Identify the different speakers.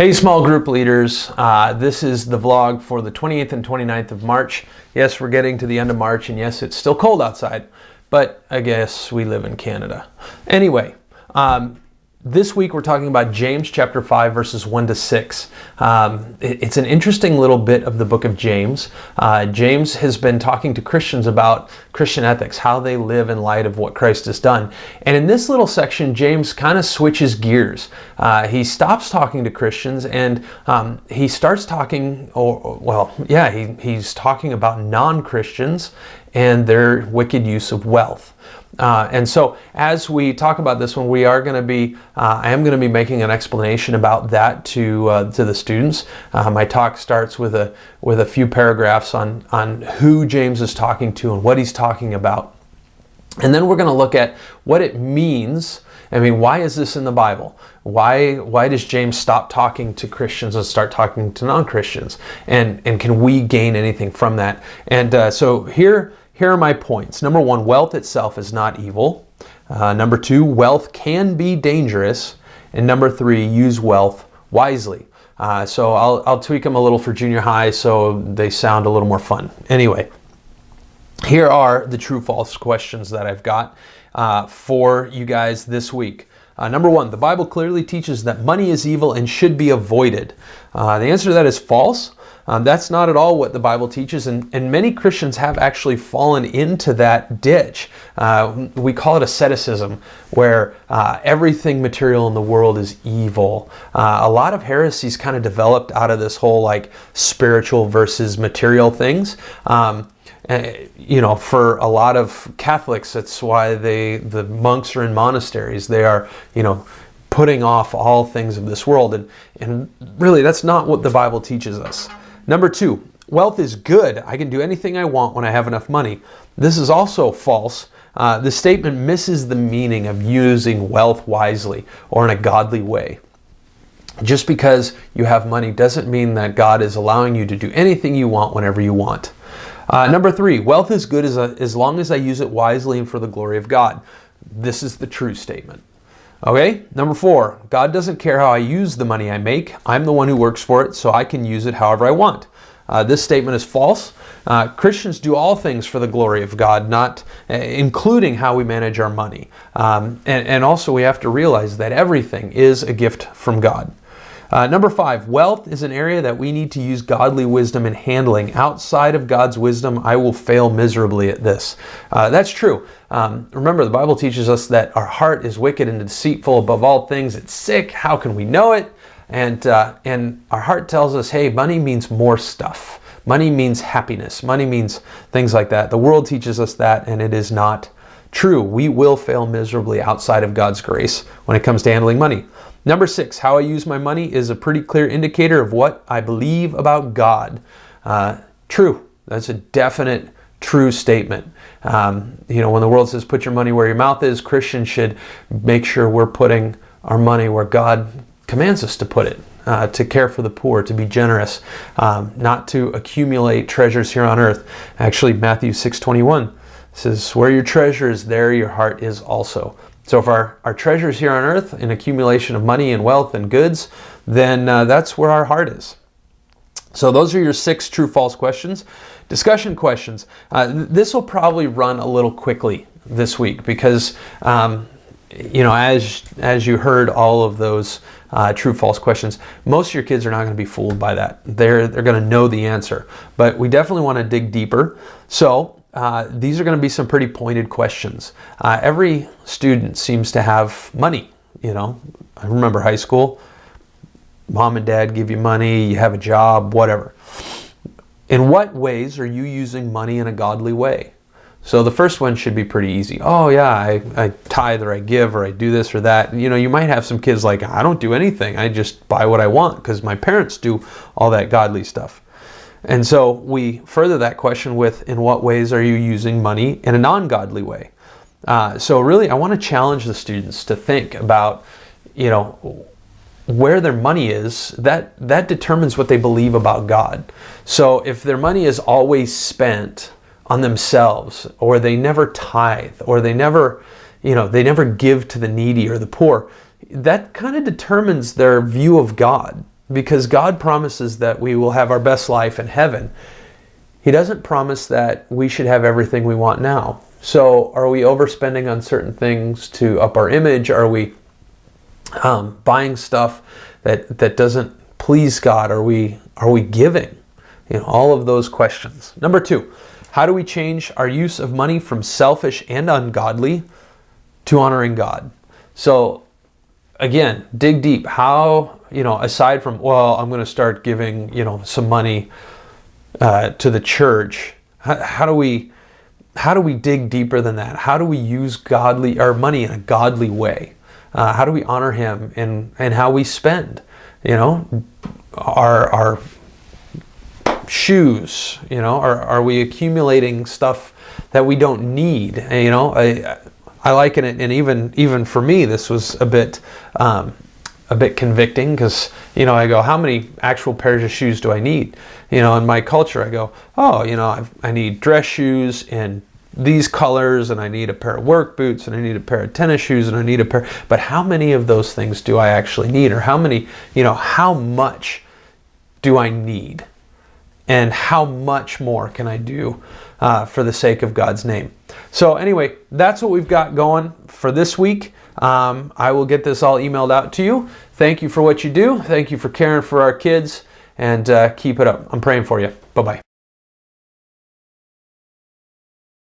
Speaker 1: Hey small group leaders, this is the vlog for the 28th and 29th of March. Yes, we're getting to the end of March, and yes, it's still cold outside, but I guess we live in Canada. Anyway, this week we're talking about James chapter 5 verses 1 to 6. It's an interesting little bit of the book of James. James has been talking to Christians about Christian ethics, how they live in light of what Christ has done. And in this little section, James kind of switches gears. He stops talking to Christians and he starts talking, he's talking about non-Christians and their wicked use of wealth. And so as we talk about this one, I am going to be making an explanation about that to the students. My talk starts with a few paragraphs on who James is talking to and what he's talking about. And then we're going to look at what it means. I mean, why is this in the Bible? Why does James stop talking to Christians and start talking to non-Christians? And can we gain anything from that? And so here are my points. Number one, wealth itself is not evil. Number two, wealth can be dangerous. And number three, use wealth wisely. So I'll tweak them a little for junior high so they sound a little more fun. Anyway, here are the true-false questions that I've got for you guys this week. Number one, the Bible clearly teaches that money is evil and should be avoided. The answer to that is false. That's not at all what the Bible teaches, and many Christians have actually fallen into that ditch. We call it asceticism, where everything material in the world is evil. A lot of heresies kind of developed out of this whole like spiritual versus material things. For a lot of Catholics, that's why the monks are in monasteries. They are, putting off all things of this world, and really that's not what the Bible teaches us. Number two, wealth is good. I can do anything I want when I have enough money. This is also false. The statement misses the meaning of using wealth wisely or in a godly way. Just because you have money doesn't mean that God is allowing you to do anything you want whenever you want. Number three, wealth is good as long as I use it wisely and for the glory of God. This is the true statement. Okay, number four, God doesn't care how I use the money I make. I'm the one who works for it, so I can use it however I want. This statement is false. Christians do all things for the glory of God, not including how we manage our money. And also we have to realize that everything is a gift from God. Number five, wealth is an area that we need to use godly wisdom in handling. Outside of God's wisdom, I will fail miserably at this. That's true. Remember, the Bible teaches us that our heart is wicked and deceitful above all things. It's sick. How can we know it? And our heart tells us, hey, money means more stuff. Money means happiness. Money means things like that. The world teaches us that, and it is not true. We will fail miserably outside of God's grace when it comes to handling money. Number six, how I use my money is a pretty clear indicator of what I believe about God. True. That's a definite true statement. When the world says put your money where your mouth is, Christians should make sure we're putting our money where God commands us to put it, to care for the poor, to be generous, not to accumulate treasures here on earth. Actually, Matthew 6:21 says, where your treasure is, there your heart is also. So if our treasure is here on earth, an accumulation of money and wealth and goods, then that's where our heart is. So those are your 6 true-false questions. Discussion questions. This will probably run a little quickly this week because, as you heard all of those true-false questions, most of your kids are not going to be fooled by that. They're going to know the answer. But we definitely want to dig deeper. So these are going to be some pretty pointed questions. Every student seems to have money. I remember high school. Mom and dad give you money, you have a job, whatever. In what ways are you using money in a godly way? So the first one should be pretty easy. Oh yeah, I tithe or I give or I do this or that. You might have some kids like, I don't do anything. I just buy what I want because my parents do all that godly stuff. And so we further that question with, in what ways are you using money in a non-godly way? So really, I want to challenge the students to think about, where their money is. That determines what they believe about God. So if their money is always spent on themselves, or they never tithe, or they never give to the needy or the poor, that kind of determines their view of God. because God promises that we will have our best life in heaven. He doesn't promise that we should have everything we want now. So are we overspending on certain things to up our image? Are we buying stuff that doesn't please God? Are we giving? All of those questions. Number 2, how do we change our use of money from selfish and ungodly to honoring God? So again, dig deep. How, aside from, well, I'm going to start giving, some money to the church. How do we dig deeper than that? How do we use our money in a godly way? How do we honor Him in how we spend? Our shoes. Are we accumulating stuff that we don't need? I liken it, and even for me, this was a bit convicting, because I go, how many actual pairs of shoes do I need? In my culture, I go, I need dress shoes in these colors, and I need a pair of work boots, and I need a pair of tennis shoes, and I need a pair. But how many of those things do I actually need? Or how much do I need? And how much more can I do for the sake of God's name? So anyway, that's what we've got going for this week. I will get this all emailed out to you. Thank you for what you do. Thank you for caring for our kids, and keep it up. I'm praying for you. Bye-bye.